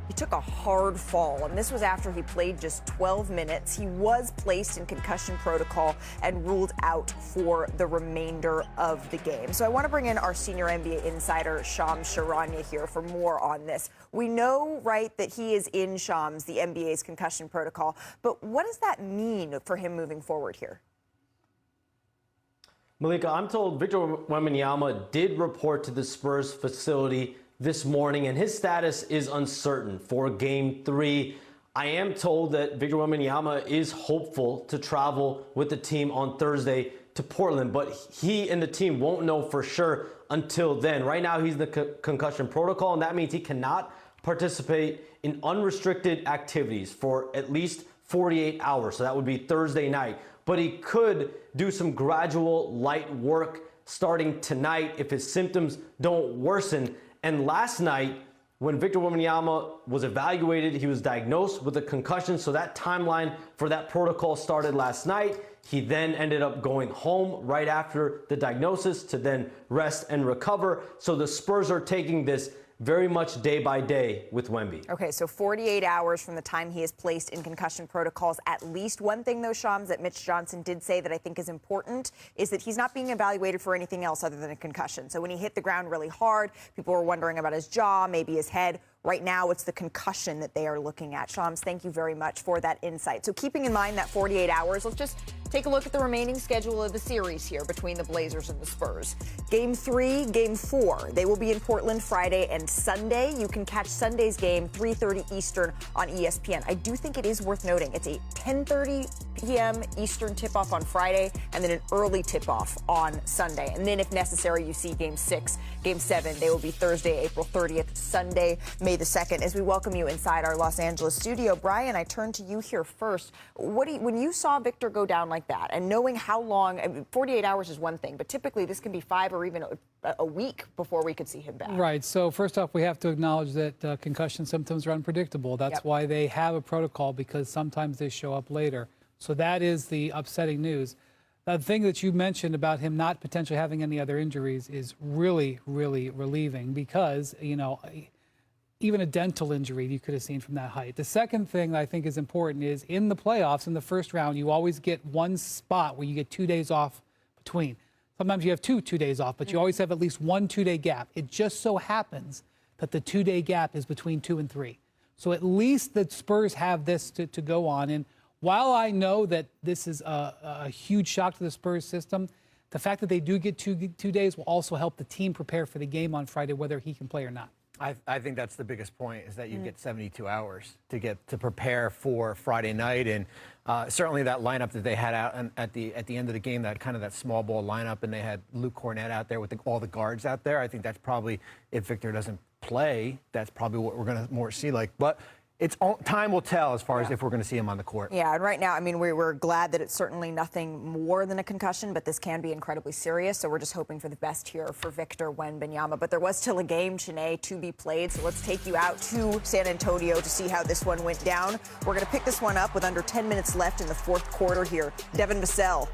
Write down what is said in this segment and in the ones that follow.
he took a hard fall, and this was after he played just 12 minutes. He was placed in concussion protocol and ruled out for the remainder of the game. So I want to bring in our senior NBA insider, Shams Charania, here for more on this. We know, right, that he is in, Shams, the NBA's concussion protocol, but what does that mean for him moving forward here? Malika, I'm told Victor Wembanyama did report to the Spurs facility this morning, and his status is uncertain for Game 3. I am told that Victor Wembanyama is hopeful to travel with the team on Thursday to Portland, but he and the team won't know for sure until then. Right now, he's in the concussion protocol, and that means he cannot participate in unrestricted activities for at least 48 hours. So that would be Thursday night. But he could do some gradual light work starting tonight if his symptoms don't worsen. And last night, when Victor Wembanyama was evaluated, he was diagnosed with a concussion. So that timeline for that protocol started last night. He then ended up going home right after the diagnosis to then rest and recover. So the Spurs are taking this very much day by day with Wemby. Okay, so 48 hours from the time he is placed in concussion protocols at least. One thing, though, Shams, that Mitch Johnson did say that I think is important is that he's not being evaluated for anything else other than a concussion. So when he hit the ground really hard, people were wondering about his jaw, maybe his head. Right now, it's the concussion that they are looking at. Shams, thank you very much for that insight. So keeping in mind that 48 hours, let's just take a look at the remaining schedule of the series here between the Blazers and the Spurs. Game 3, Game 4. They will be in Portland Friday and Sunday. You can catch Sunday's game 3:30 Eastern on ESPN. I do think it is worth noting it's a 10:30 p.m. Eastern tip-off on Friday and then an early tip-off on Sunday. And then if necessary, you see Game 6, Game 7. They will be Thursday, April 30th, Sunday, May the 2nd. As we welcome you inside our Los Angeles studio, Brian, I turn to you here first. When you saw Victor go down like that, and knowing how long, I mean, 48 hours is one thing, but typically this can be 5 or even a week before we could see him back. Right. So first off, we have to acknowledge that concussion symptoms are unpredictable. That's why they have a protocol, because sometimes they show up later. So that is the upsetting news. The thing that you mentioned about him not potentially having any other injuries is really, really relieving, because, you know, even a dental injury you could have seen from that height. The second thing that I think is important is in the playoffs, in the first round, you always get one spot where you get 2 days off between. Sometimes you have two days off, but you always have at least 1 2-day gap. It just so happens that the 2-day gap is between 2 and 3. So at least the Spurs have this to go on. And while I know that this is a huge shock to the Spurs system, the fact that they do get two days will also help the team prepare for the game on Friday, whether he can play or not. I think that's the biggest point, is that you get 72 hours to prepare for Friday night. And certainly that lineup that they had out at the end of the game, that kind of that small ball lineup, and they had Luke Cornett out there with all the guards out there. I think that's probably, if Victor doesn't play, that's probably what we're going to more see. But time will tell as far as if we're going to see him on the court. Yeah, and right now, I mean, we're glad that it's certainly nothing more than a concussion, but this can be incredibly serious. So we're just hoping for the best here for Victor Wembanyama. But there was still a game, Chene, to be played. So let's take you out to San Antonio to see how this one went down. We're going to pick this one up with under 10 minutes left in the fourth quarter here. Devin Vassell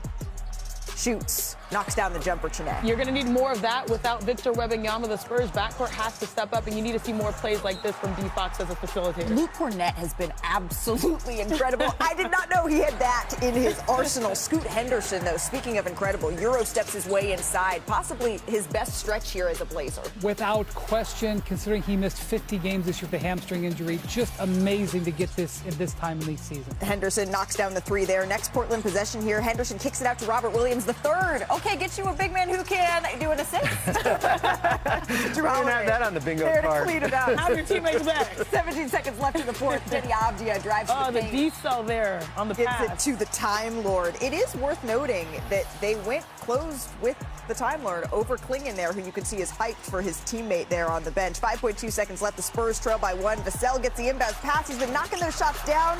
shoots, knocks down the jumper, Chene. You're going to need more of that without Victor Wembanyama. The Spurs backcourt has to step up, and you need to see more plays like this from D-Fox as a facilitator. Luke Cornett has been absolutely incredible. I did not know he had that in his arsenal. Scoot Henderson, though, speaking of incredible, Euro steps his way inside, possibly his best stretch here as a Blazer. Without question, considering he missed 50 games this year with a hamstring injury, just amazing to get this in this time in the season. Henderson knocks down the 3 there. Next Portland possession here. Henderson kicks it out to Robert Williams, the third. Okay, get you a big man who can do an assist. You don't have that on the bingo there card. To clean it out. Have your teammates back. 17 seconds left in the fourth. Denny Avdia drives to the paint. Oh, the D-cell there on the pass. Gives it to the Time Lord. It is worth noting that they went closed with the Time Lord over Klingon there, who you can see is hyped for his teammate there on the bench. 5.2 seconds left. The Spurs trail by 1. Vassell gets the inbound pass. He's been knocking those shots down.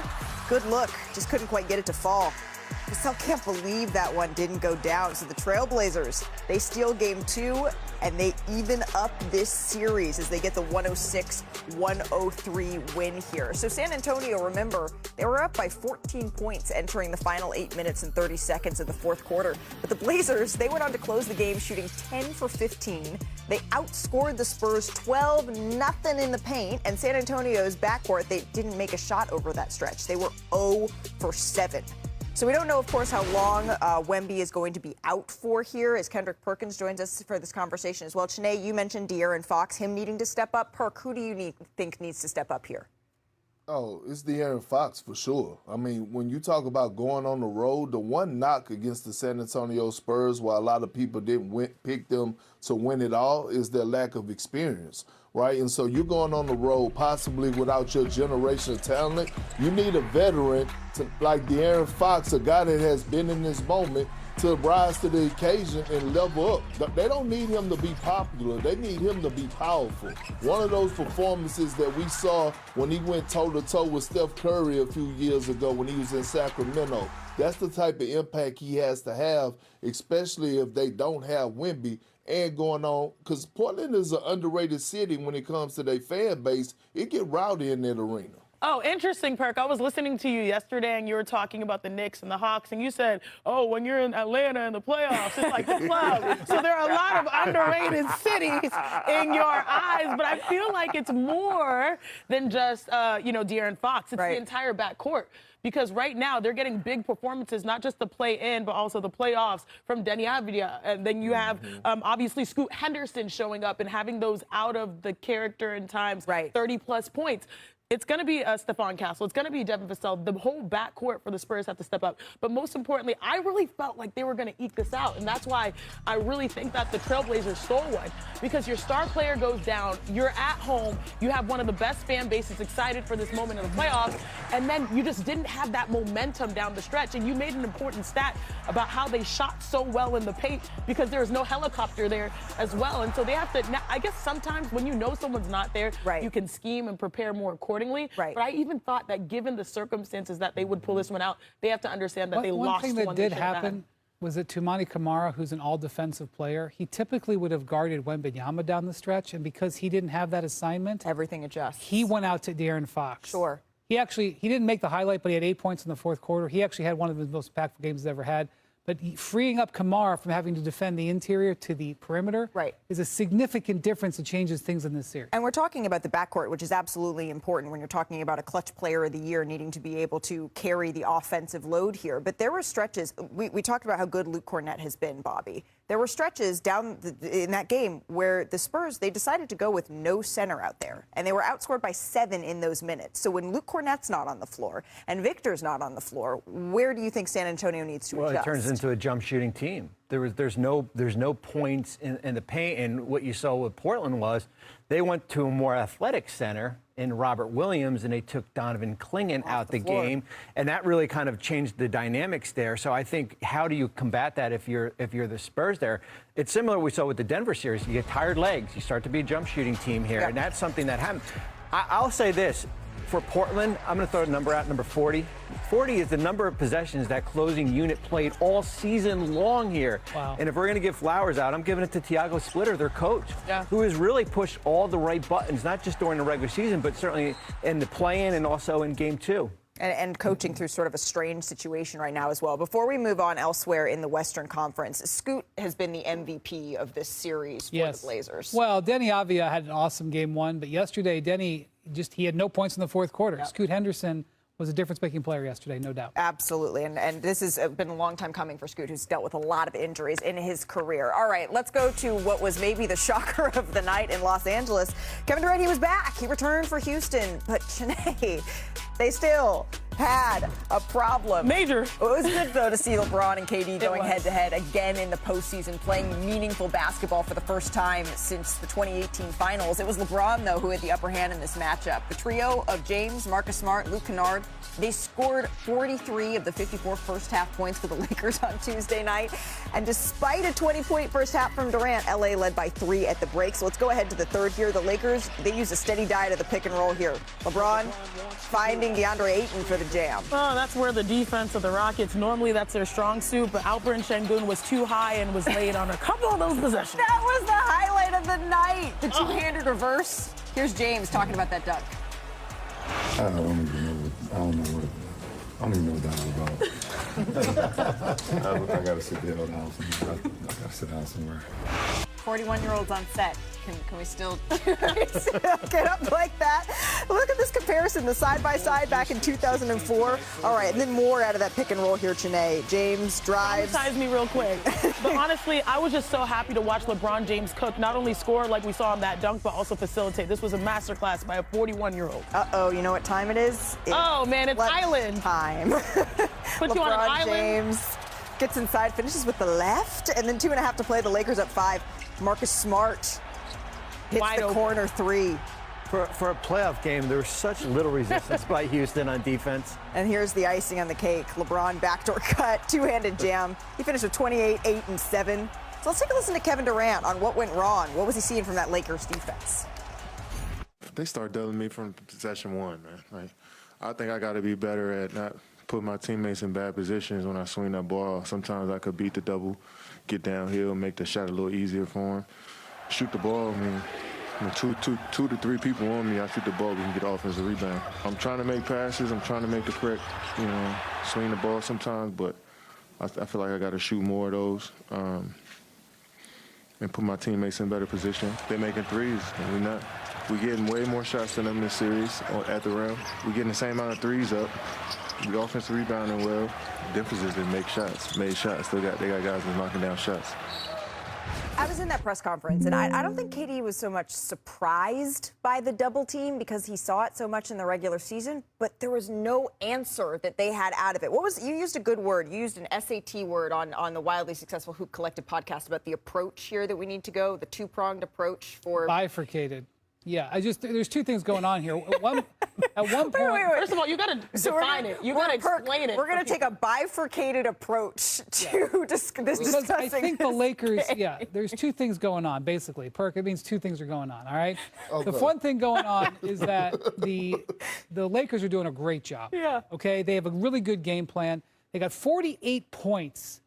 Good look. Just couldn't quite get it to fall. Still can't believe that one didn't go down. So the Trailblazers, they steal game 2, and they even up this series as they get the 106-103 win here. So San Antonio, remember, they were up by 14 points entering the final 8 minutes and 30 seconds of the fourth quarter. But the Blazers, they went on to close the game shooting 10 for 15. They outscored the Spurs 12-0 in the paint, and San Antonio's backcourt, they didn't make a shot over that stretch. They were 0 for 7. So we don't know, of course, how long Wemby is going to be out for here, as Kendrick Perkins joins us for this conversation as well. Chiney, you mentioned De'Aaron Fox, him needing to step up. Perk, who do you think needs to step up here? Oh, it's De'Aaron Fox for sure. I mean, when you talk about going on the road, the one knock against the San Antonio Spurs, while a lot of people didn't pick them to win it all, is their lack of experience, right? And so you're going on the road possibly without your generational talent. You need a veteran like De'Aaron Fox, a guy that has been in this moment, to rise to the occasion and level up. They don't need him to be popular. They need him to be powerful. One of those performances that we saw when he went toe-to-toe with Steph Curry a few years ago when he was in Sacramento. That's the type of impact he has to have, especially if they don't have Wemby and going on, because Portland is an underrated city when it comes to their fan base. It get rowdy in that arena. Oh, interesting, Perk. I was listening to you yesterday, and you were talking about the Knicks and the Hawks, and you said, oh, when you're in Atlanta in the playoffs, it's like the clouds. So there are a lot of underrated cities in your eyes, but I feel like it's more than just, De'Aaron Fox. It's the entire backcourt. Because right now they're getting big performances, not just the play-in, but also the playoffs from Deni Avdija. And then you have, obviously, Scoot Henderson showing up and having those out-of-the-character and times 30-plus points. It's going to be Stephon Castle. It's going to be Devin Vassell. The whole backcourt for the Spurs have to step up. But most importantly, I really felt like they were going to eke this out. And that's why I really think that the Trailblazers stole one. Because your star player goes down. You're at home. You have one of the best fan bases excited for this moment in the playoffs. And then you just didn't have that momentum down the stretch. And you made an important stat about how they shot so well in the paint because there was no helicopter there as well. And so they have to, now, I guess sometimes when you know someone's not there, you can scheme and prepare more accordingly. But I even thought that given the circumstances that they would pull this one out, they have to understand that they lost one. One thing that did happen was that Toumani Camara, who's an all-defensive player, he typically would have guarded Wembanyama down the stretch, and because he didn't have that assignment, everything adjusts. He went out to De'Aaron Fox. Sure. He didn't make the highlight, but he had 8 points in the fourth quarter. He actually had one of the most impactful games he's ever had. But freeing up Kamara from having to defend the interior to the perimeter is a significant difference that changes things in this series. And we're talking about the backcourt, which is absolutely important when you're talking about a clutch player of the year needing to be able to carry the offensive load here. But there were stretches, we talked about how good Luke Cornett has been, Bobby. There were stretches down in that game where the Spurs, they decided to go with no center out there. And they were outscored by 7 in those minutes. So when Luke Cornett's not on the floor and Victor's not on the floor, where do you think San Antonio needs to adjust? Well, it turns into a jump shooting team. There's no points in the paint. And what you saw with Portland was they went to a more athletic center in Robert Williams, and they took Donovan Clingan out the game, and that really kind of changed the dynamics there. So I think, how do you combat that if you're the Spurs there? It's similar to what we saw with the Denver series. You get tired legs, you start to be a jump shooting team here, and that's something that happened. I'll say this. For Portland, I'm going to throw a number out, number 40. 40 is the number of possessions that closing unit played all season long here. Wow. And if we're going to give flowers out, I'm giving it to Tiago Splitter, their coach, who has really pushed all the right buttons, not just during the regular season, but certainly in the play-in and also in Game 2. And coaching through sort of a strange situation right now as well. Before we move on elsewhere in the Western Conference, Scoot has been the MVP of this series for the Blazers. Well, Deni Avdija had an awesome Game 1, but yesterday, he had no points in the fourth quarter. Scoot Henderson was a difference-making player yesterday, no doubt. Absolutely, and this has been a long time coming for Scoot, who's dealt with a lot of injuries in his career. All right, let's go to what was maybe the shocker of the night in Los Angeles. Kevin Durant, he was back. He returned for Houston, but Chiney, they still had a problem. Major. It was good, though, to see LeBron and KD going head-to-head again in the postseason, playing meaningful basketball for the first time since the 2018 finals. It was LeBron, though, who had the upper hand in this matchup. The trio of James, Marcus Smart, Luke Kennard, they scored 43 of the 54 first-half points for the Lakers on Tuesday night. And despite a 20-point first half from Durant, LA led by 3 at the break. So let's go ahead to the third here. The Lakers, they used a steady diet of the pick and roll here. LeBron finding DeAndre Ayton for the two-handed jam. Oh, that's where the defense of the Rockets, normally that's their strong suit, but Alperen Şengün was too high and was laid on a couple of those possessions. That was the highlight of the night, the two-handed reverse. Here's James talking about that dunk. I don't even know what that was about. I gotta sit there. I gotta sit down somewhere. 41-year-olds on set. Can we still get up like that? Look at this comparison, the side-by-side back in 2004. All right, and then more out of that pick and roll here, Chanae. James drives. Traumatize me real quick. But honestly, I was just so happy to watch LeBron James cook, not only score like we saw in that dunk, but also facilitate. This was a masterclass by a 41-year-old. Uh-oh, you know what time it is? Oh, man, it's island time. Put you on an island. James gets inside, finishes with the left, and then 2.5 to play. The Lakers up 5. Marcus Smart hits Wide the open. corner 3. For a playoff game, there was such little resistance by Houston on defense. And here's the icing on the cake. LeBron backdoor cut, two-handed jam. He finished with 28, 8, and 7. So let's take a listen to Kevin Durant on what went wrong. What was he seeing from that Lakers defense? They start doubling me from possession 1, man. Like, I think I got to be better at not putting my teammates in bad positions when I swing that ball. Sometimes I could beat the double, get downhill, make the shot a little easier for him. Shoot the ball, I mean, two to three people on me, I shoot the ball, we can get offensive rebound. I'm trying to make passes, I'm trying to make the correct, swing the ball sometimes, but I feel like I got to shoot more of those and put my teammates in better position. They're making threes, and we're not. We're getting way more shots than them this series at the rim. We're getting the same amount of threes up. The offensive rebounding well. The difference is they made shots. They got guys that's knocking down shots. I was in that press conference, and I don't think KD was so much surprised by the double team because he saw it so much in the regular season, but there was no answer that they had out of it. You used a good word. You used an SAT word on the Wildly Successful Hoop Collective podcast about the approach here that we need to go, the two-pronged approach for... Bifurcated. Yeah, there's two things going on here. At one point, wait. First of all, you got to define it. You got to explain it. We're going to take a bifurcated approach to this discussing. I think the Lakers, there's two things going on, basically. Perk, it means two things are going on, all right? Okay. The one thing going on is that the Lakers are doing a great job. Yeah. Okay, they have a really good game plan. They got 48 points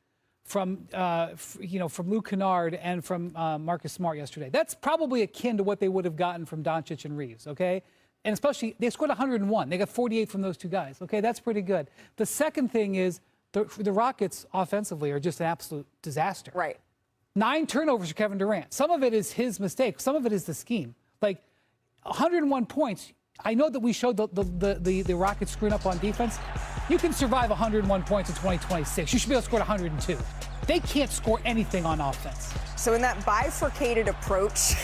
from Luke Kennard and from Marcus Smart yesterday. That's probably akin to what they would have gotten from Doncic and Reeves, okay? And especially, they scored 101. They got 48 from those two guys, okay? That's pretty good. The second thing is the Rockets offensively are just an absolute disaster. Right. 9 turnovers for Kevin Durant. Some of it is his mistake. Some of it is the scheme. Like, 101 points. I know that we showed the Rockets screwing up on defense. You can survive 101 points in 2026. You should be able to score 102. They can't score anything on offense. So in that bifurcated approach,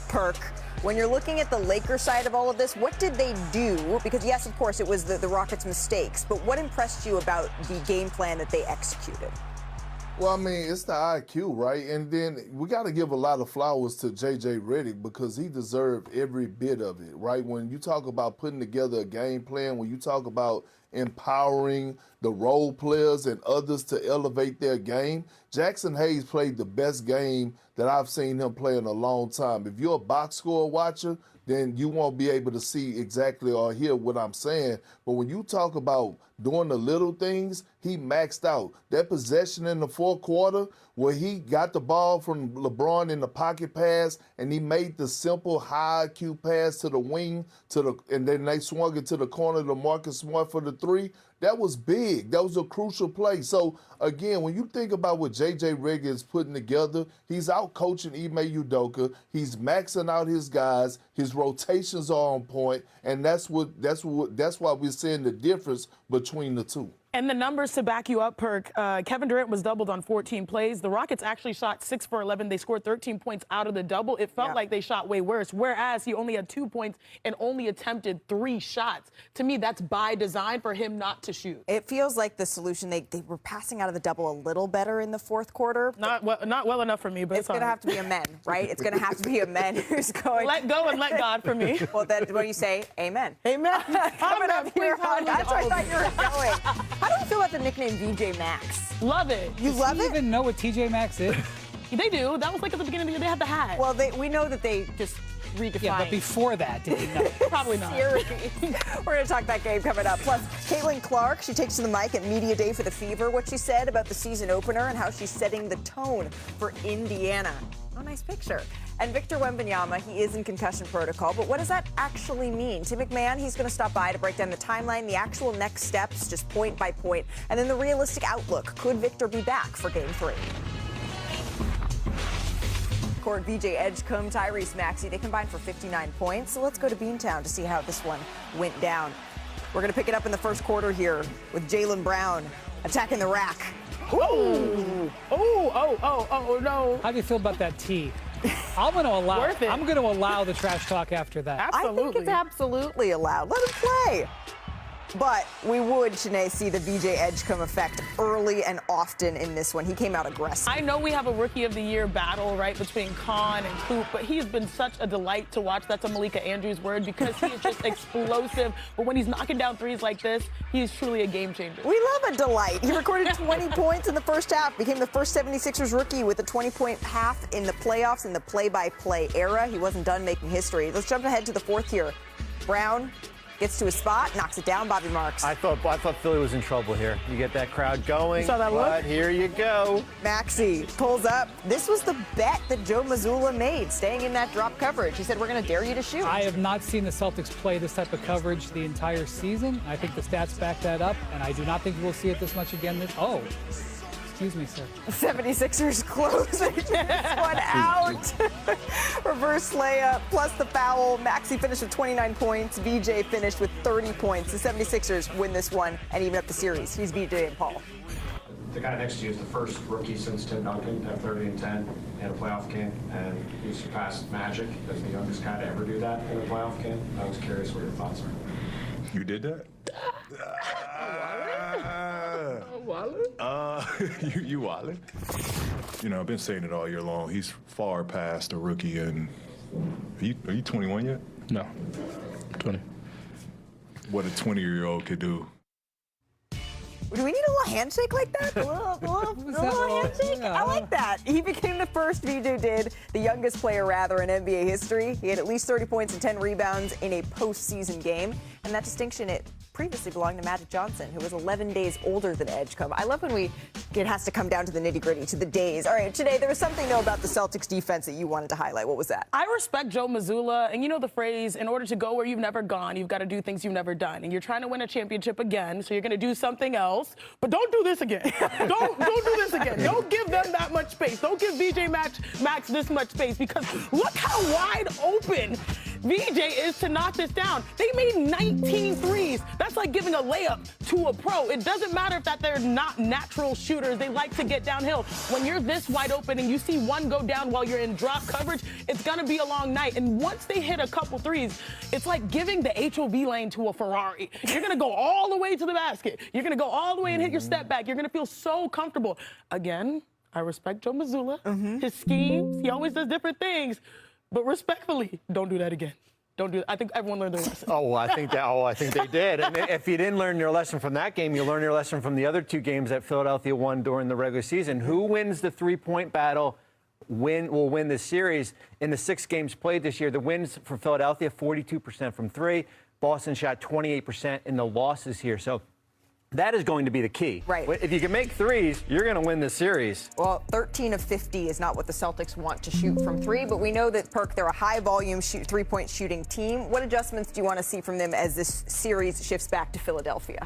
Perk, when you're looking at the Lakers side of all of this, what did they do? Because, yes, of course, it was the Rockets' mistakes, but what impressed you about the game plan that they executed? Well, I mean, it's the IQ, right? And then we got to give a lot of flowers to J.J. Redick because he deserved every bit of it, right? When you talk about putting together a game plan, when you talk about empowering the role players and others to elevate their game, Jackson Hayes played the best game that I've seen him play in a long time. If you're a box score watcher, then you won't be able to see exactly or hear what I'm saying. But when you talk about doing the little things, he maxed out. That possession in the fourth quarter where he got the ball from LeBron in the pocket pass and he made the simple high IQ pass to the wing and then they swung it to the corner to Marcus Smart for the 3. That was big. That was a crucial play. So, again, when you think about what J.J. Redick is putting together, he's out coaching Ime Udoka. He's maxing out his guys. His rotations are on point, and that's why we're seeing the difference between the two. And the numbers to back you up, Perk, Kevin Durant was doubled on 14 plays. The Rockets actually shot 6 for 11. They scored 13 points out of the double. It felt like they shot way worse, whereas he only had 2 points and only attempted 3 shots. To me, that's by design for him not to shoot. It feels like the solution, they were passing out of the double a little better in the fourth quarter. Not well enough for me, but it's going to have to be a men, right? It's going to have to be a men who's going. Let go and let God for me. Well, then what do you say? Amen. Amen. Coming up here, that's where I thought you were going. How do you feel about the nickname VJ Max? Love it. You love it? Do you even know what TJ Maxx is? They do. That was like at the beginning of the year. They had the hat. Well, we know that they just redefined. Yeah, but before that, did he not? Probably not. We're going to talk that game coming up. Plus, Caitlin Clark, she takes to the mic at Media Day for the Fever, what she said about the season opener and how she's setting the tone for Indiana. Oh, nice picture. And Victor Wembanyama, he is in concussion protocol, but what does that actually mean? Tim McMahon, he's going to stop by to break down the timeline, the actual next steps, just point by point, and then the realistic outlook. Could Victor be back for Game 3? Court VJ Edgecombe, Tyrese Maxey, they combined for 59 points. So let's go to Beantown to see how this one went down. We're going to pick it up in the first quarter here with Jaylen Brown attacking the rack. Ooh. Oh, no. How do you feel about that tee? I'm going to allow the trash talk after that. Absolutely. I think it's absolutely allowed. Let him play. But we would, Shanae, see the VJ Edgecombe effect early and often in this one. He came out aggressive. I know we have a Rookie of the Year battle, right, between Khan and Coop, but he's been such a delight to watch. That's a Malika Andrews word because he is just explosive. But when he's knocking down threes like this, he's truly a game changer. We love a delight. He recorded 20 points in the first half, became the first 76ers rookie with a 20-point half in the playoffs in the play-by-play era. He wasn't done making history. Let's jump ahead to the fourth here. Brown gets to his spot, knocks it down, Bobby Marks. I thought Philly was in trouble here. You get that crowd going. Saw that look? But here you go. Maxey pulls up. This was the bet that Joe Mazzulla made, staying in that drop coverage. He said, we're going to dare you to shoot. I have not seen the Celtics play this type of coverage the entire season. I think the stats back that up, and I do not think we'll see it this much again. Excuse me, sir. 76ers closing this one out. Reverse layup plus the foul. Maxey finished with 29 points. VJ finished with 30 points. The 76ers win this one and even up the series. Here's VJ and Paul. The guy next to you is the first rookie since Tim Duncan to have 30 and 10 in a playoff game, and he surpassed Magic as the youngest guy to ever do that in a playoff game. I was curious what your thoughts are. You did that? You wildin'? You know, I've been saying it all year long. He's far past a rookie, and are you 21 yet? No, 20. What a 20-year-old could do. Do we need a little handshake like that? A little handshake? I like that. He became the first, VJ did, the youngest player, rather, in NBA history. He had at least 30 points and 10 rebounds in a postseason game. And that distinction, it previously belonged to Magic Johnson, who was 11 days older than Edgecombe. I love when it has to come down to the nitty-gritty, to the days. All right, today there was something, though, about the Celtics defense that you wanted to highlight. What was that? I respect Joe Mazzulla, and you know the phrase, in order to go where you've never gone, you've got to do things you've never done. And you're trying to win a championship again, so you're going to do something else. But don't do this again. Don't do this again. Don't give them that much space. Don't give VJ Max this much space, because look how wide open VJ is to knock this down. They made 19 threes. That's like giving a layup to a pro. It doesn't matter if they're not natural shooters. They like to get downhill. When you're this wide open and you see one go down while you're in drop coverage, it's going to be a long night. And once they hit a couple threes, it's like giving the HOV lane to a Ferrari. You're going to go all the way to the basket. You're going to go all the way and hit your step back. You're going to feel so comfortable. Again, I respect Joe Mazzulla. His schemes, he always does different things. But respectfully, don't do that again. Don't do that. I think everyone learned their lesson. I think they did. And if you didn't learn your lesson from that game, you learn your lesson from the other two games that Philadelphia won during the regular season. Who wins the three-point battle will win this series. In the 6 games played this year, the wins for Philadelphia, 42% from 3. Boston shot 28% in the losses here. So that is going to be the key. Right. If you can make threes, you're going to win the series. Well, 13 of 50 is not what the Celtics want to shoot from 3, but we know that, Perk, they're a high-volume three-point shooting team. What adjustments do you want to see from them as this series shifts back to Philadelphia?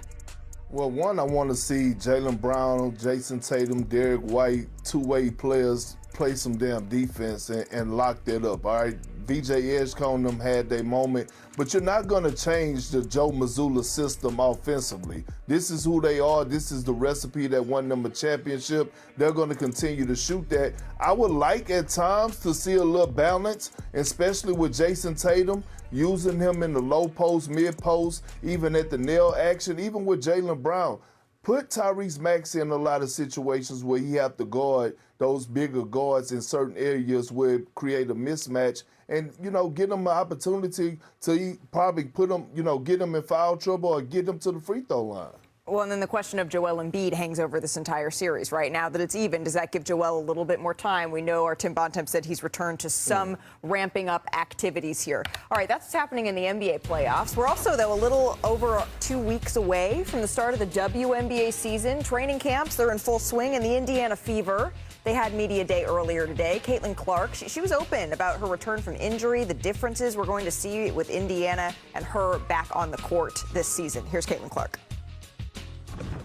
Well, one, I want to see Jaylen Brown, Jason Tatum, Derek White, two-way players play some damn defense and lock that up, all right? VJ Edgecombe them had their moment, but you're not going to change the Joe Mazzulla system offensively. This is who they are. This is the recipe that won them a championship. They're going to continue to shoot that. I would like at times to see a little balance, especially with Jason Tatum, using him in the low post, mid post, even at the nail action, even with Jaylen Brown. Put Tyrese Maxey in a lot of situations where he have to guard those bigger guards in certain areas where it create a mismatch, and, you know, get them an opportunity to probably put them, you know, get them in foul trouble or get them to the free throw line. Well, and then the question of Joel Embiid hangs over this entire series, right? Now that it's even, does that give Joel a little bit more time? We know our Tim Bontemps said he's returned to some ramping up activities here. All right, that's what's happening in the NBA playoffs. We're also, though, a little over 2 weeks away from the start of the WNBA season. Training camps, they're in full swing in the Indiana Fever. They had media day earlier today. Caitlin Clark, she was open about her return from injury, the differences we're going to see with Indiana and her back on the court this season. Here's Caitlin Clark.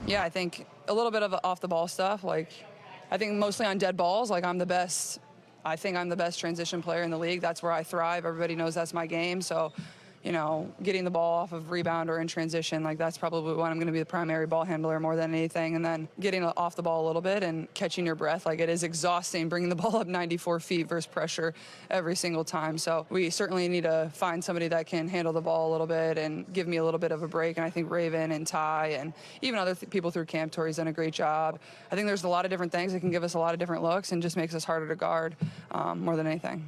Yeah, I think a little bit of off-the-ball stuff. Like, I think mostly on dead balls. Like, I'm the best. I think I'm the best transition player in the league. That's where I thrive. Everybody knows that's my game. So, you know, getting the ball off of rebound or in transition, like that's probably when I'm going to be the primary ball handler more than anything. And then getting off the ball a little bit and catching your breath. Like, it is exhausting bringing the ball up 94 feet versus pressure every single time. So we certainly need to find somebody that can handle the ball a little bit and give me a little bit of a break. And I think Raven and Ty and even other people through camp, Tori's done a great job. I think there's a lot of different things that can give us a lot of different looks and just makes us harder to guard more than anything.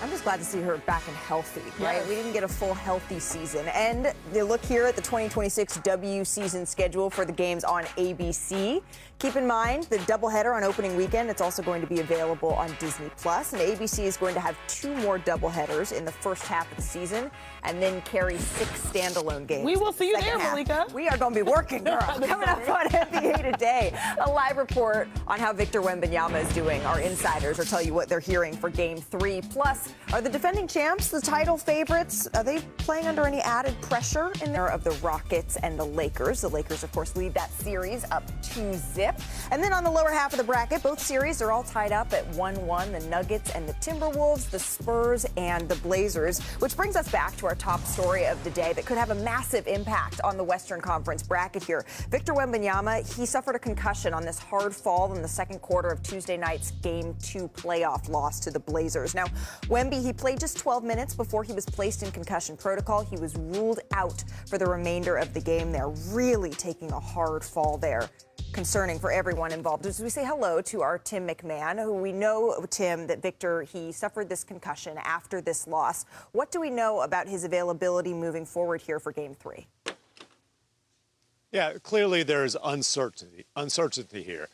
I'm just glad to see her back and healthy, right? Yes. We didn't get a full healthy season. And they look here at the 2026 W season schedule for the games on ABC. Keep in mind the doubleheader on opening weekend. It's also going to be available on Disney+. And ABC is going to have 2 more doubleheaders in the first half of the season and then carry 6 standalone games. We will see you there, Malika. We are going to be working, girl. Coming up on NBA Today, a live report on how Victor Wembanyama is doing. Our insiders will tell you what they're hearing for Game 3. Plus, are the defending champs, the title favorites, are they playing under any added pressure in there of the Rockets and the Lakers? The Lakers, of course, lead that series up 2-0. And then on the lower half of the bracket, both series are all tied up at 1-1. The Nuggets and the Timberwolves, the Spurs and the Blazers, which brings us back to our top story of the day that could have a massive impact on the Western Conference bracket here. Victor Wembanyama, he suffered a concussion on this hard fall in the second quarter of Tuesday night's Game 2 playoff loss to the Blazers. Now, Wemby, he played just 12 minutes before he was placed in concussion protocol. He was ruled out for the remainder of the game there, really taking a hard fall there. Concerning for everyone involved. As we say hello to our Tim McMahon, who we know, Tim, that Victor, he suffered this concussion after this loss. What do we know about his availability moving forward here for Game 3? Yeah, clearly there's uncertainty here.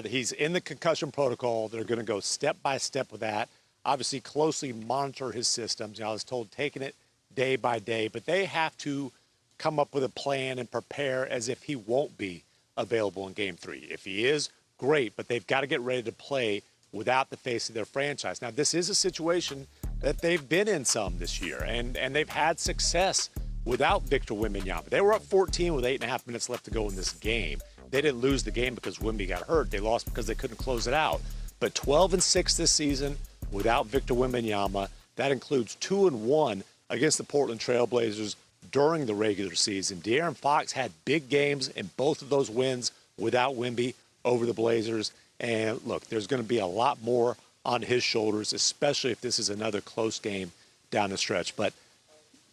He's in the concussion protocol. They're going to go step by step with that. Obviously, closely monitor his systems. You know, I was told taking it day by day, but they have to come up with a plan and prepare as if he won't be available in Game 3. If he is, great, but they've got to get ready to play without the face of their franchise. Now, this is a situation that they've been in some this year, and they've had success without Victor Wembanyama. They were up 14 with 8.5 minutes left to go in this game. They didn't lose the game because Wemby got hurt. They lost because they couldn't close it out. But 12-6 this season without Victor Wembanyama. That includes 2-1 against the Portland Trail Blazers during the regular season. De'Aaron Fox had big games in both of those wins without Wemby over the Blazers. And look, there's going to be a lot more on his shoulders, especially if this is another close game down the stretch. But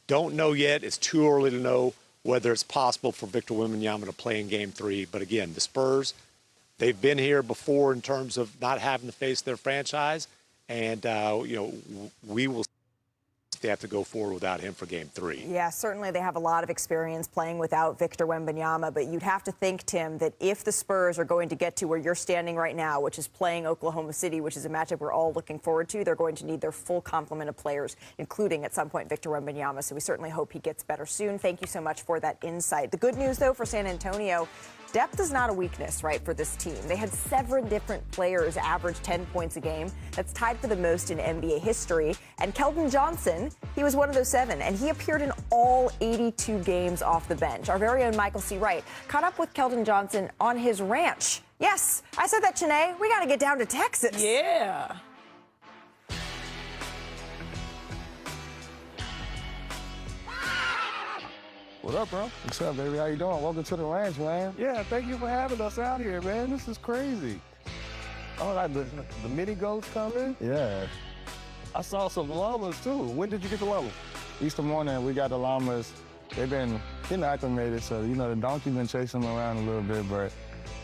don't know yet. It's too early to know whether it's possible for Victor Wembanyama to play in Game 3. But again, the Spurs, they've been here before in terms of not having to face their franchise. And, we will they have to go forward without him for Game 3. Yeah, certainly they have a lot of experience playing without Victor Wembanyama, but you'd have to think, Tim, that if the Spurs are going to get to where you're standing right now, which is playing Oklahoma City, which is a matchup we're all looking forward to, they're going to need their full complement of players, including at some point Victor Wembanyama. So we certainly hope he gets better soon. Thank you so much for that insight. The good news, though, for San Antonio, depth is not a weakness, right, for this team. They had 7 different players average 10 points a game. That's tied for the most in NBA history. And Keldon Johnson, he was one of those 7, and he appeared in all 82 games off the bench. Our very own Michael C. Wright caught up with Keldon Johnson on his ranch. Yes, I said that, Chanae. We got to get down to Texas. Yeah. What up, bro? What's up, baby? How you doing? Welcome to the ranch, man. Yeah, thank you for having us out here, man. This is crazy. Oh, like the mini goats coming? Yeah. I saw some llamas, too. When did you get the llamas? Easter morning, we got the llamas. They've been getting acclimated, so, the donkey's been chasing them around a little bit, but,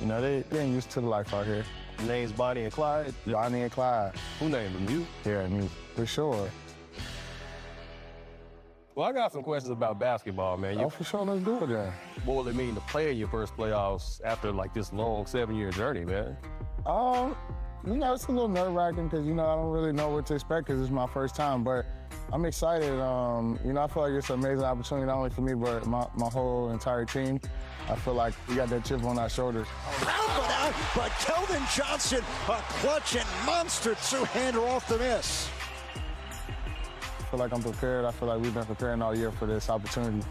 they ain't used to the life out here. Name's Bonnie and Clyde? Bonnie and Clyde. Who named them? You? Yeah, me, for sure. Well, I got some questions about basketball, man. Oh, for sure, let's do it then. What will it mean to play in your first playoffs after like this long 7-year journey, man? You know, it's a little nerve-wracking because, you know, I don't really know what to expect because it's my first time, but I'm excited. You know, I feel like it's an amazing opportunity, not only for me, but my whole entire team. I feel like we got that chip on our shoulders. But Keldon Johnson, a clutch and monster two-hander off the miss. I feel like I'm prepared. I feel like we've been preparing all year for this opportunity.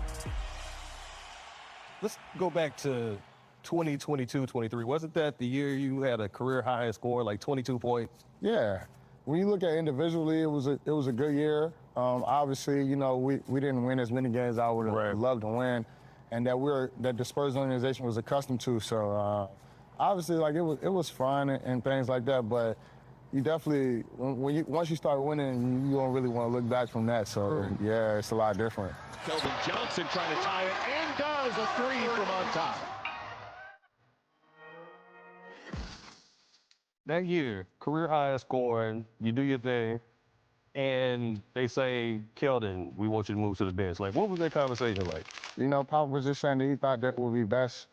Let's go back to 2022-23. Wasn't that the year you had a career high score, like 22 points? Yeah. When you look at individually, it was a good year. Obviously, you know, we didn't win as many games as I would have loved to win, and that the Spurs organization was accustomed to. So obviously, like it was fun and things like that. But you definitely, once you start winning, you don't really want to look back from that. So yeah, it's a lot different. Keldon Johnson trying to tie it and does a three from on top. That year, career high scoring, you do your thing, and they say, Keldon, we want you to move to the bench. Like, what was that conversation like? You know, Papa was just saying that he thought that would be best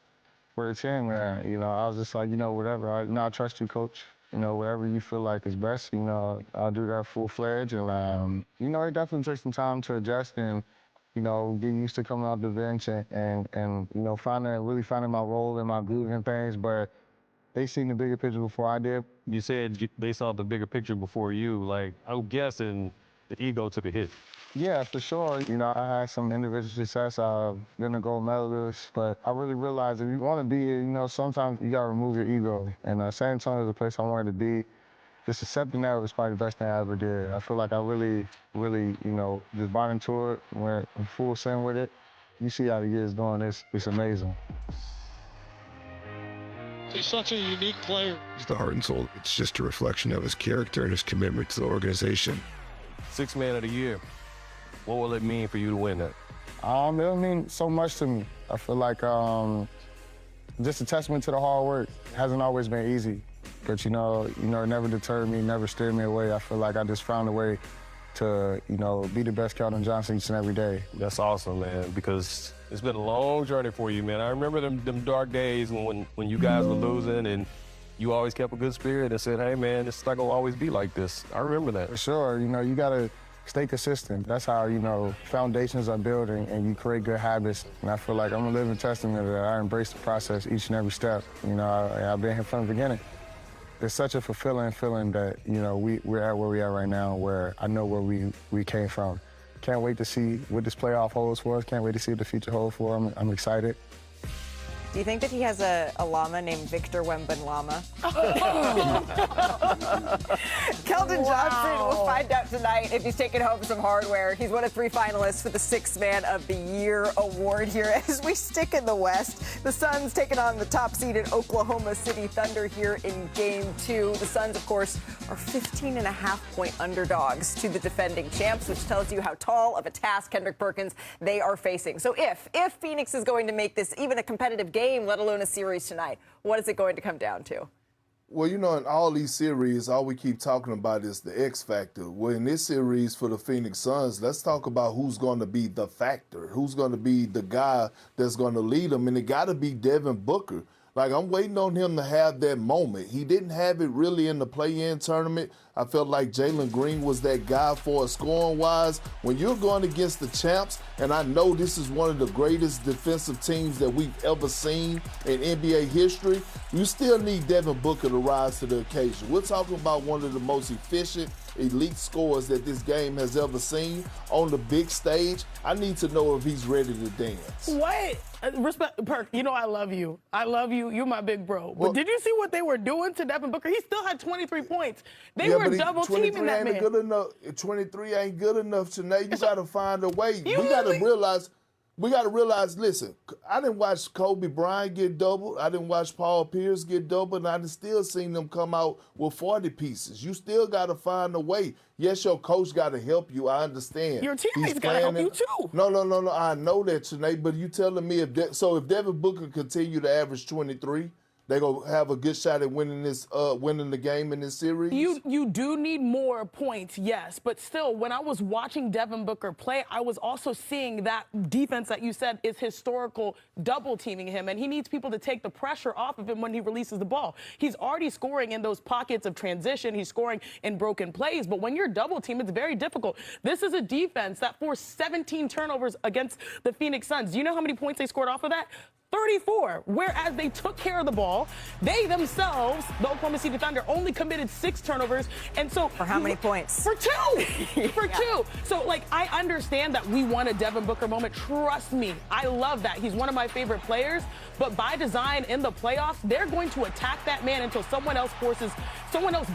for the team, man. You know, I was just like, you know, whatever. I trust you, coach. You know, whatever you feel like is best, you know, I'll do that full-fledged. And, you know, it definitely takes some time to adjust and, you know, get used to coming off the bench and you know, really finding my role and my groove and things. But they seen the bigger picture before I did. You said they saw the bigger picture before you. Like, I'm guessing the ego took a hit. Yeah, for sure. You know, I had some individual success. I've been a gold medalist, but I really realized if you want to be, you know, sometimes you got to remove your ego. And San Antonio is a place I wanted to be. Just accepting that was probably the best thing I ever did. I feel like I really, you know, just bought into it, went in full swing with it. You see how the year's going, it's amazing. He's such a unique player. He's the heart and soul. It's just a reflection of his character and his commitment to the organization. Sixth man of the year. What will it mean for you to win that? It'll mean so much to me. I feel like just a testament to the hard work. It hasn't always been easy, but you know, it never deterred me, never steered me away. I feel like I just found a way to, you know, be the best Keldon Johnson each and every day. That's awesome, man, because it's been a long journey for you, man. I remember them dark days when you guys were losing and you always kept a good spirit and said, hey, man, it's not going to always be like this. I remember that. For sure. You know, you got to stay consistent. That's how, you know, foundations are building and you create good habits. And I feel like I'm a living testament to that. I embrace the process each and every step. You know, I've been here from the beginning. It's such a fulfilling feeling that, you know, we're at where we are right now, where I know where we came from. Can't wait to see what this playoff holds for us. Can't wait to see what the future holds for him. I'm excited. Do you think that he has a llama named Victor Wembanyama? Keldon Johnson, we'll find out tonight if he's taking home some hardware. He's one of 3 finalists for the Sixth Man of the Year award here. As we stick in the West, the Suns taking on the top-seeded Oklahoma City Thunder here in Game 2. The Suns, of course, are 15.5-point underdogs to the defending champs, which tells you how tall of a task Kendrick Perkins they are facing. So if Phoenix is going to make this even a competitive game, let alone a series tonight, what is it going to come down to? Well, you know, in all these series, all we keep talking about is the X factor. Well, in this series for the Phoenix Suns, let's talk about who's going to be the factor, who's going to be the guy that's going to lead them, and it got to be Devin Booker. Like, I'm waiting on him to have that moment. He didn't have it really in the play-in tournament. I felt like Jalen Green was that guy for us scoring-wise. When you're going against the champs, and I know this is one of the greatest defensive teams that we've ever seen in NBA history, you still need Devin Booker to rise to the occasion. We're talking about one of the most efficient, elite scorers that this game has ever seen on the big stage. I need to know if he's ready to dance. What? Respect, Perk, you know I love you. I love you. You're my big bro. But did you see what they were doing to Devin Booker? He still had 23 points. They were double-teaming that man. Good enough. 23 ain't good enough, Janae. You got to find a way. We got to realize, listen, I didn't watch Kobe Bryant get doubled. I didn't watch Paul Pierce get doubled, and I still seen them come out with 40 pieces. You still got to find a way. Yes, your coach got to help you. I understand. Your teammates got to help you, too. No. I know that, Janae, but you telling me if Devin Booker continue to average 23, they gonna have a good shot at winning the game in this series? You do need more points, yes, but still, when I was watching Devin Booker play, I was also seeing that defense that you said is historical, double teaming him, and he needs people to take the pressure off of him when he releases the ball. He's already scoring in those pockets of transition. He's scoring in broken plays, but when you're double teamed, it's very difficult. This is a defense that forced 17 turnovers against the Phoenix Suns. Do you know how many points they scored off of that? 34, whereas they took care of the ball. They themselves, the Oklahoma City Thunder, only committed 6 turnovers. And so for how many points? For 2. For 2. So, like, I understand that we want a Devin Booker moment. Trust me, I love that. He's one of my favorite players. But by design in the playoffs, they're going to attack that man until someone else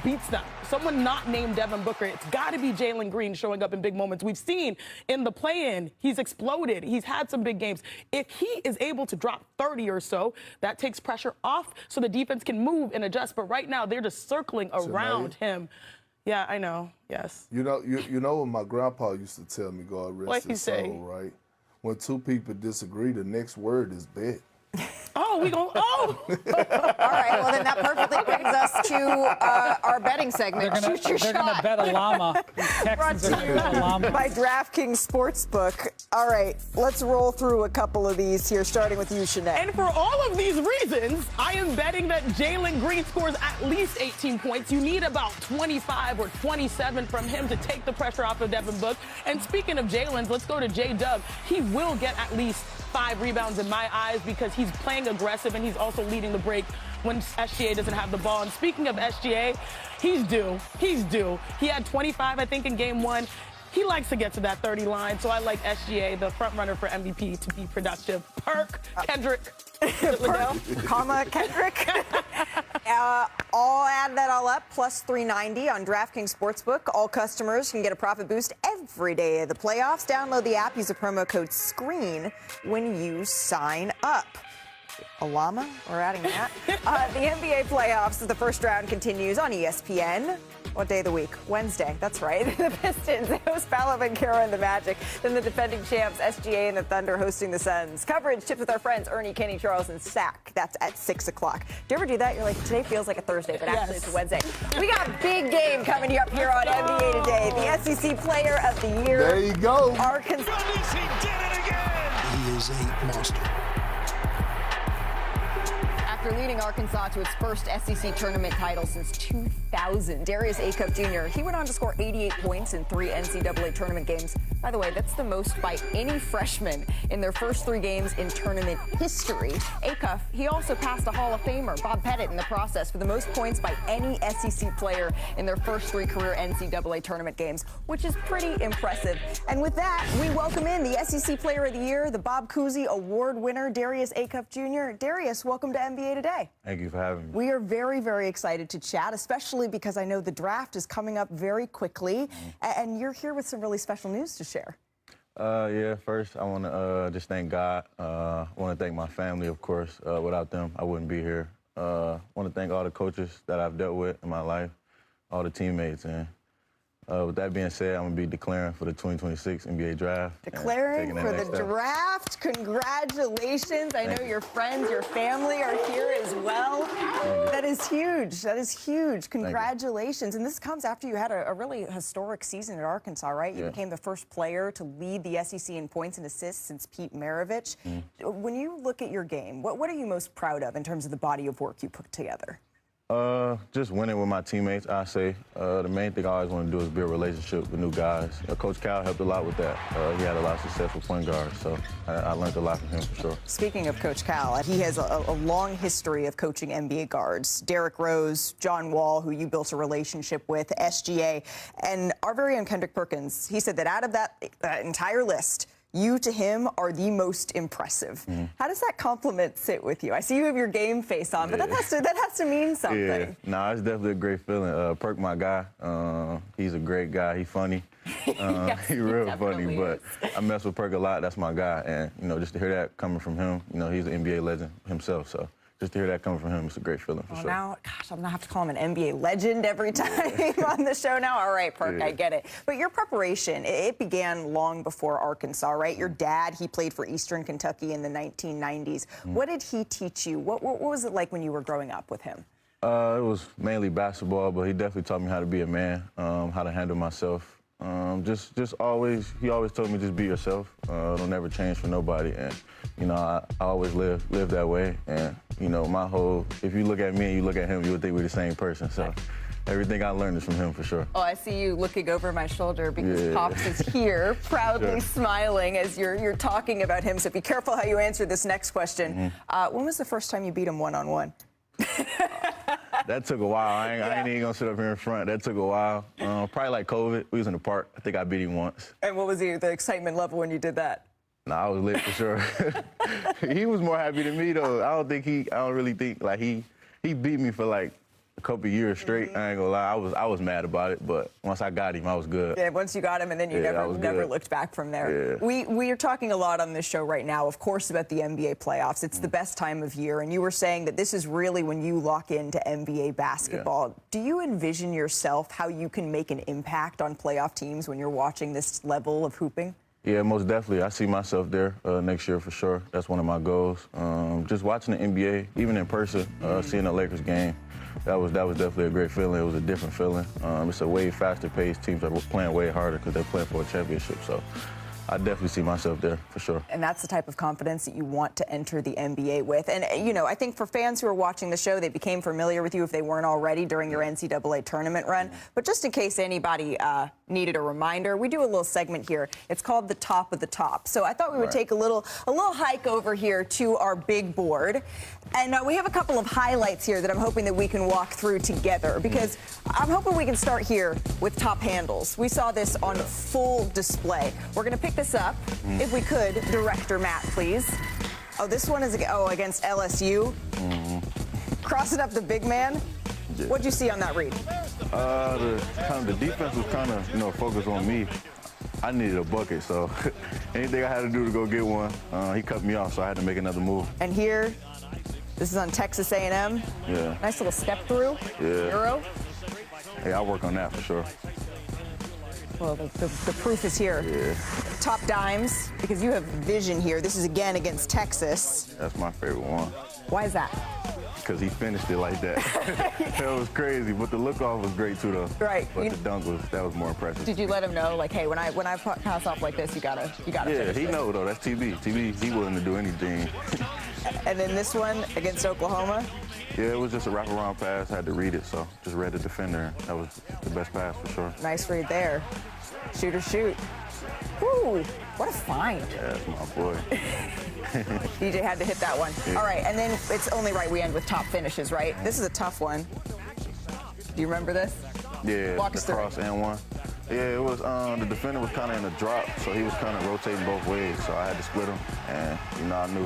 beats them. Someone not named Devin Booker. It's got to be Jalen Green showing up in big moments. We've seen in the play-in, he's exploded. He's had some big games. If he is able to drop 30 or so, that takes pressure off so the defense can move and adjust. But right now, they're just circling around him. Yeah, I know. Yes. You know what my grandpa used to tell me, God rest his soul, right? When two people disagree, the next word is bet. Oh, we go. Oh. All right. Well, then that perfectly brings us to our betting segment. They're going to bet a llama. Texans are going to bet a llama. By DraftKings Sportsbook. All right. Let's roll through a couple of these here, starting with you, Shanae. And for all of these reasons, I am betting that Jalen Green scores at least 18 points. You need about 25 or 27 from him to take the pressure off of Devin Booker. And speaking of Jalen's, let's go to J-Dub. He will get at least 5 rebounds in my eyes because he's playing aggressive and he's also leading the break when SGA doesn't have the ball. And speaking of SGA, he's due. He's due. He had 25, I think, in game 1. He likes to get to that 30 line, so I like SGA, the front runner for MVP, to be productive. Kendrick. Kendrick. I'll add that all up, plus 390 on DraftKings Sportsbook. All customers can get a profit boost every day of the playoffs. Download the app, use the promo code SCREEN when you sign up. A llama? We're adding that. The NBA playoffs, the first round continues on ESPN. What day of the week? Wednesday. That's right. The Pistons host Paolo Banchero and the Magic. Then the defending champs, SGA and the Thunder, hosting the Suns. Coverage tips with our friends Ernie, Kenny, Charles, and Sack. That's at 6 o'clock. Do you ever do that? You're like, today feels like a Thursday, but actually it's a Wednesday. We got a big game coming up here on NBA Today. The SEC Player of the Year. There you go. Arkansas. He did it again. He is a monster. After leading Arkansas to its first SEC tournament title since 2000, Darius Acuff Jr., he went on to score 88 points in 3 NCAA tournament games. By the way, that's the most by any freshman in their first 3 games in tournament history. Acuff, he also passed a Hall of Famer, Bob Pettit, in the process for the most points by any SEC player in their first 3 career NCAA tournament games, which is pretty impressive. And with that, we welcome in the SEC Player of the Year, the Bob Cousy Award winner, Darius Acuff Jr. Darius, welcome to NBA Today. Thank you for having me. We are very, very excited to chat, especially because I know the draft is coming up very quickly, and you're here with some really special news to share. Yeah, first I want to just thank God. I want to thank my family, of course. Without them, I wouldn't be here. I want to thank all the coaches that I've dealt with in my life, all the teammates, and with that being said, I'm going to be declaring for the 2026 NBA draft. Declaring for the draft. Congratulations. I know your friends, your family are here as well. That is huge. That is huge. Congratulations. And this comes after you had a really historic season at Arkansas, right? You became the first player to lead the SEC in points and assists since Pete Maravich. When you look at your game, what are you most proud of in terms of the body of work you put together? Just winning with my teammates, I say. The main thing I always want to do is build a relationship with new guys. Coach Cal helped a lot with that. He had a lot of success with point guards, so I learned a lot from him for sure. Speaking of Coach Cal, he has a long history of coaching NBA guards. Derrick Rose, John Wall, who you built a relationship with, SGA, and our very own Kendrick Perkins. He said that out of that entire list, you to him are the most impressive. How does that compliment sit with you? I see you have your game face on, but that has to mean something. Yeah, no, it's definitely a great feeling. Perk, my guy, he's a great guy. He's funny. Yes, he's real funny, but I mess with Perk a lot. That's my guy, and just to hear that coming from him, he's an NBA legend himself. So just to hear that coming from him, it's a great feeling for sure. Now, gosh, I'm going to have to call him an NBA legend every time on the show now. All right, Perk, I get it. But your preparation, it began long before Arkansas, right? Your dad, he played for Eastern Kentucky in the 1990s. What did he teach you? What was it like when you were growing up with him? It was mainly basketball, but he definitely taught me how to be a man, how to handle myself. He always told me just be yourself. Don't ever change for nobody. And, you know, I always live that way. And, you know, if you look at me and you look at him, you would think we're the same person. So everything I learned is from him for sure. Oh, I see you looking over my shoulder because Pops is here, proudly smiling as you're talking about him. So be careful how you answer this next question. When was the first time you beat him one-on-one? That took a while. I ain't even gonna sit up here in front. That took a while. Probably like COVID. We was in the park. I think I beat him once. And what was the excitement level when you did that? Nah, I was lit for sure. He was more happy than me though. I don't really think like he beat me for like a couple years straight. I ain't gonna lie. I was mad about it, but once I got him, I was good. Yeah, once you got him, and then you never looked back from there. Yeah. We are talking a lot on this show right now, of course, about the NBA playoffs. It's the best time of year, and you were saying that this is really when you lock into NBA basketball. Do you envision yourself how you can make an impact on playoff teams when you're watching this level of hooping? Yeah, most definitely. I see myself there next year for sure. That's one of my goals. Just watching the NBA, even in person, seeing the Lakers game. That was definitely a great feeling. It was a different feeling. It's a way faster paced. Teams are playing way harder because they're playing for a championship. So I definitely see myself there for sure. And that's the type of confidence that you want to enter the NBA with. And, you know, I think for fans who are watching the show, they became familiar with you if they weren't already during your NCAA tournament run. But just in case anybody needed a reminder, we do a little segment here. It's called the Top of the Top. So I thought we would take a little hike over here to our big board. And we have a couple of highlights here that I'm hoping that we can walk through together, because I'm hoping we can start here with top handles. We saw this on full display. We're going to pick this up, if we could. Director Matt, please. Oh, this one is against LSU. Crossing up the big man. Yeah. What'd you see on that read? The defense was kind of focused on me. I needed a bucket, so anything I had to do to go get one, he cut me off, so I had to make another move. And here, this is on Texas A&M. Yeah. Nice little step through. Yeah. Euro. Hey, I'll work on that for sure. Well, the proof is here. Yeah. Top dimes, because you have vision here. This is again against Texas. That's my favorite one. Why is that? Because he finished it like that. That was crazy, but the look off was great too, though. Right. But the dunk was more impressive. Did you let him know, like, hey, when I pass off like this, you gotta Yeah, finish he it? know though. That's TB. He willing to do anything. And then this one against Oklahoma. Yeah, it was just a wraparound pass. I had to read it, so just read the defender. That was the best pass for sure. Nice read there. Shooter shoot. Woo! What a find. Yeah, that's my boy. DJ had to hit that one. Yeah. All right, and then it's only right we end with top finishes, right? This is a tough one. Do you remember this? Yeah, Walk us the through cross and one. Yeah, it was, the defender was kind of in a drop, so he was kind of rotating both ways, so I had to split him. And, you know, I knew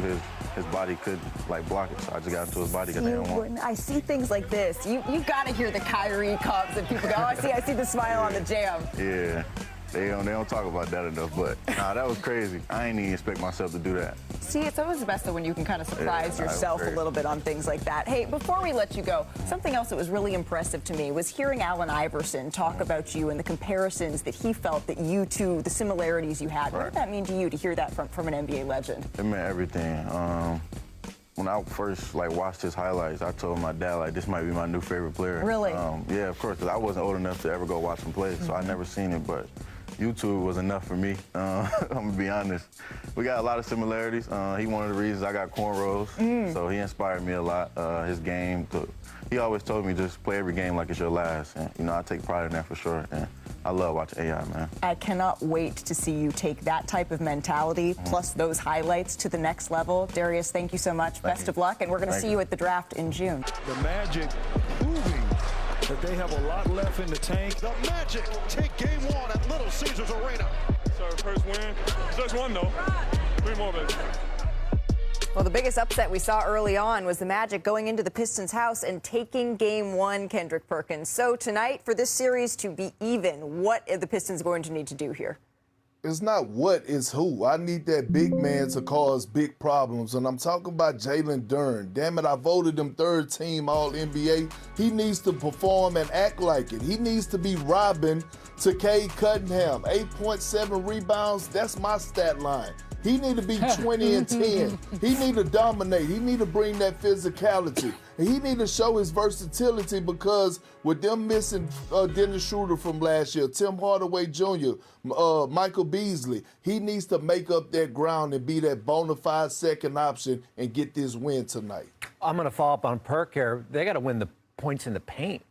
his body could, like, block it, so I just got into his body, got the and one. I see things like this. You got to hear the Kyrie Cubs and people go, oh, I see the smile on the jam. Yeah. They don't talk about that enough, but nah, that was crazy. I ain't even expect myself to do that. See, it's always the best though when you can kind of surprise yourself a little bit on things like that. Hey, before we let you go, something else that was really impressive to me was hearing Allen Iverson talk about you and the comparisons that he felt that you two, the similarities you had. What did that mean to you to hear that from an NBA legend? It meant everything. When I first watched his highlights, I told my dad this might be my new favorite player. Really? Yeah, of course, because I wasn't old enough to ever go watch him play, so I never seen it. But YouTube was enough for me. I'm gonna be honest. We got a lot of similarities. He one of the reasons I got cornrows, so he inspired me a lot. His game, he always told me just play every game like it's your last, and you know I take pride in that for sure. And I love watching AI, man. I cannot wait to see you take that type of mentality plus those highlights to the next level. Darius, thank you so much. Best of luck, and we're going to see you at the draft in June. The Magic proving that they have a lot left in the tank. The Magic take game one at Little Caesars Arena. So first win. Just one though. 3 more, baby. Well, the biggest upset we saw early on was the Magic going into the Pistons' house and taking game one, Kendrick Perkins. So tonight, for this series to be even, what are the Pistons going to need to do here? It's not what, it's who. I need that big man to cause big problems. And I'm talking about Jalen Duren. Damn it, I voted him third team All-NBA. He needs to perform and act like it. He needs to be Robin to Cade Cunningham. 8.7 rebounds, that's my stat line. He need to be 20 and 10. He need to dominate. He need to bring that physicality. And he need to show his versatility, because with them missing Dennis Schroeder from last year, Tim Hardaway Jr., Michael Beasley, he needs to make up that ground and be that bona fide second option and get this win tonight. I'm going to follow up on Perk here. They got to win the points in the paint.